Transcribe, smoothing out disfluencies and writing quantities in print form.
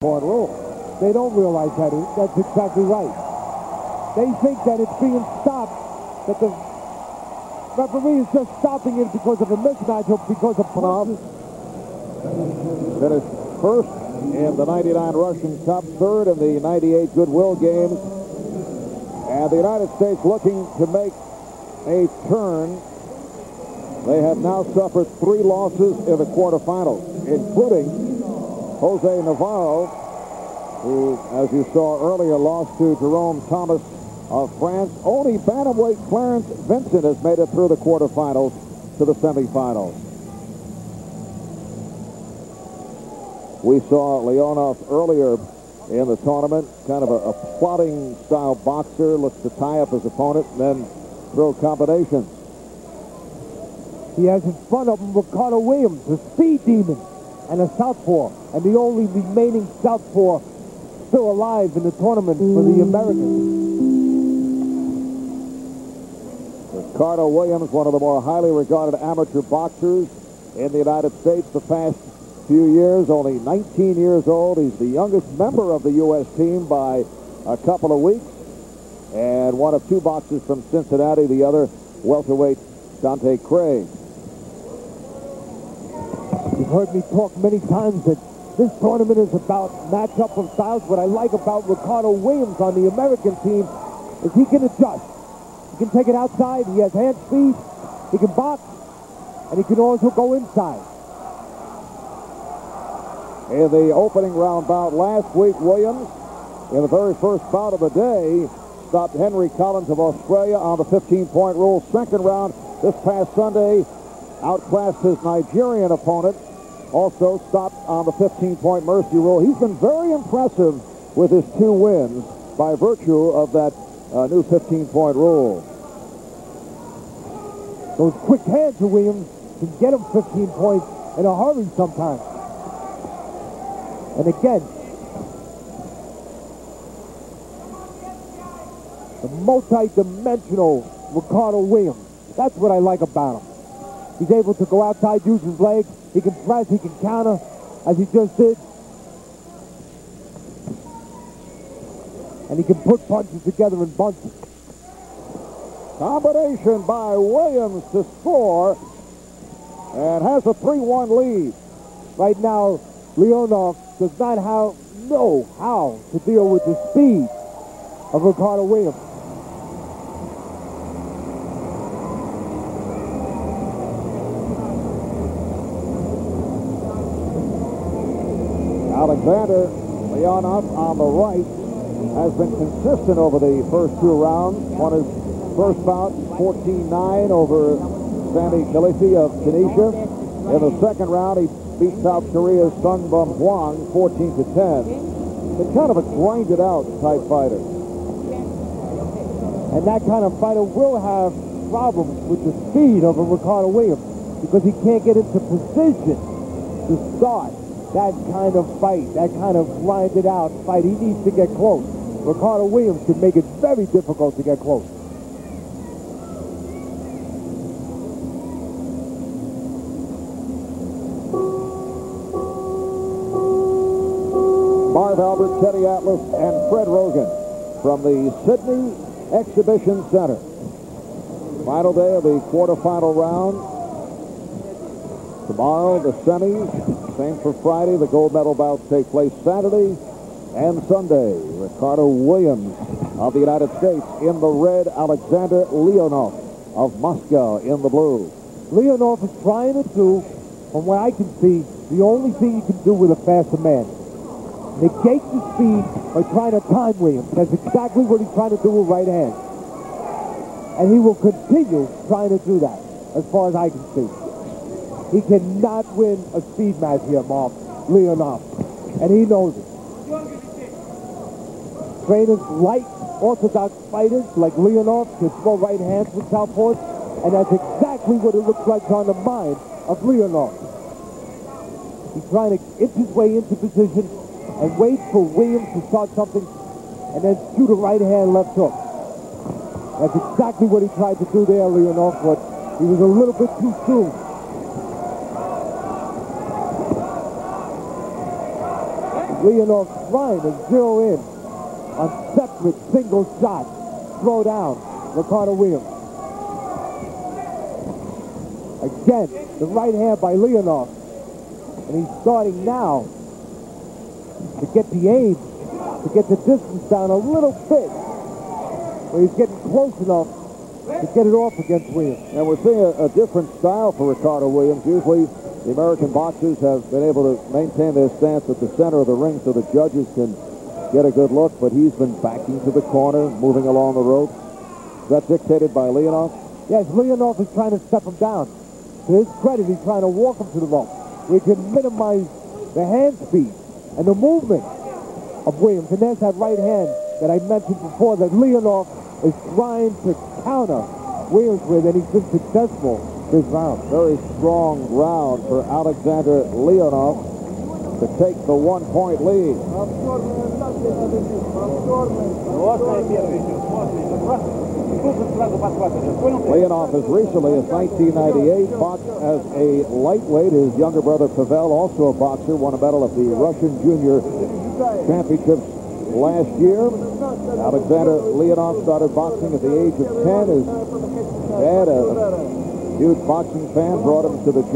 15-point rule. They don't realize that. That's exactly right. They think that it's being stopped, that the referee is just stopping it because of a mismatch or because of punches. Finished first in the 99 Russian Cup, third in the 98 Goodwill Games. And the United States looking to make a turn. They have now suffered 3 losses in the quarterfinals, including Jose Navarro, who, as you saw earlier, lost to Jerome Thomas of France. Only bantamweight Clarence Vincent has made it through the quarterfinals to the semifinals. We saw Leonov earlier in the tournament, kind of a plotting style boxer, looks to tie up his opponent and then throw combinations. He has in front of him Ricardo Williams, a speed demon, and a southpaw, and the only remaining southpaw still alive in the tournament for the Americans. Ricardo Williams, one of the more highly regarded amateur boxers in the United States the past few years, only 19 years old. He's the youngest member of the U.S. team by a couple of weeks, and one of 2 boxers from Cincinnati, the other welterweight Dante Craig. You've heard me talk many times that this tournament is about matchup of styles. What I like about Ricardo Williams on the American team is he can adjust. He can take it outside. He has hand speed. He can box. And he can also go inside. In the opening round bout last week, Williams, in the very first bout of the day, stopped Henry Collins of Australia on the 15-point rule. Second round this past Sunday, outclassed his Nigerian opponent, also stopped on the 15-point mercy rule. He's been very impressive with his 2 wins by virtue of that new 15-point rule. Those quick hands of Williams can get him 15 points in a hurry sometimes. And again, the multi-dimensional Ricardo Williams. That's what I like about him. He's able to go outside, use his legs. He can press, he can counter, as he just did. And he can put punches together in bunches. Combination by Williams to score and has a 3-1 lead. Right now, Leonov does not know how to deal with the speed of Ricardo Williams. Alexander Leonov on the right has been consistent over the first 2 rounds. Won his first bout 14-9 over Sami Khalifi of Tunisia. In the second round, he beat South Korea's Sung Bum Hwang 14-10. It's kind of a grinded out type fighter. And that kind of fighter will have problems with the speed of a Ricardo Williams because he can't get into position to start that kind of fight, that kind of grinded out fight. He needs to get close. Ricardo Williams can make it very difficult to get close. Marv Albert, Teddy Atlas, and Fred Rogan from the Sydney Exhibition Center. Final day of the quarterfinal round. Tomorrow, the semis. Same for Friday. The gold medal bouts take place Saturday and Sunday. Ricardo Williams of the United States in the red. Alexander Leonov of Moscow in the blue. Leonov is trying to do, from what I can see, the only thing you can do with a faster man. Negate the speed by trying to time Williams. That's exactly what he's trying to do with right hand. And he will continue trying to do that, as far as I can see. He cannot win a speed match here, Mark Leonov. And he knows it. Trainers like orthodox fighters like Leonov can throw right hands with southpaws, and that's exactly what it looks like on the mind of Leonov. He's trying to inch his way into position and wait for Williams to start something and then shoot a right hand left hook. That's exactly what he tried to do there, Leonov, but he was a little bit too soon. Leonov trying to zero in on separate single shots. Throw down Ricardo Williams. Again, the right hand by Leonov. And he's starting now to get the aim, to get the distance down a little bit, where he's getting close enough to get it off against Williams. And we're seeing a different style for Ricardo Williams. Usually the American boxers have been able to maintain their stance at the center of the ring so the judges can get a good look, but he's been backing to the corner, moving along the rope. Is that dictated by Leonov? Yes, Leonov is trying to step him down. To his credit, he's trying to walk him to the rope. We can minimize the hand speed and the movement of Williams. And there's that right hand that I mentioned before that Leonov is trying to counter Williams with, and he's been successful this round. Very strong round for Alexander Leonov to take the 1-point lead. Leonov has recently, in 1998, boxed as a lightweight. His younger brother Pavel, also a boxer, won a medal at the Russian Junior Championships last year. Alexander Leonov started boxing at the age of 10. His dad, a huge boxing fan, brought him to the gym.